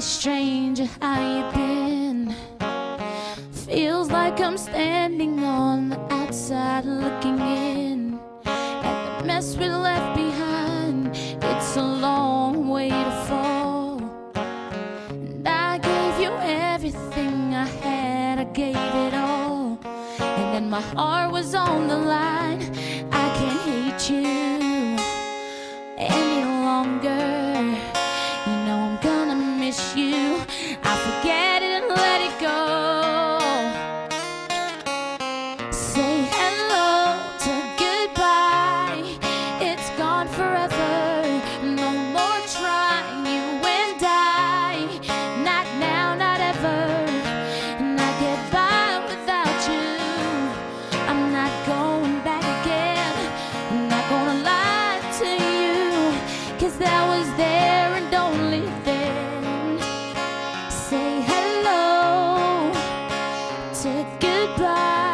stranger, how you been? Feels like I'm standing on the outside looking in at the mess we left behind. It's a long way to fall, and I gave you everything I had, I gave it all, and then my heart was on the line. I can't hate you any longer. You know I'm gonna miss you. I'll forget it and let it go. Say hello to goodbye. It's gone forever. No more trying, you and I. Not now, not ever. And I get by without you. I'm not going back again. I'm not gonna lie to you, 'cause that was there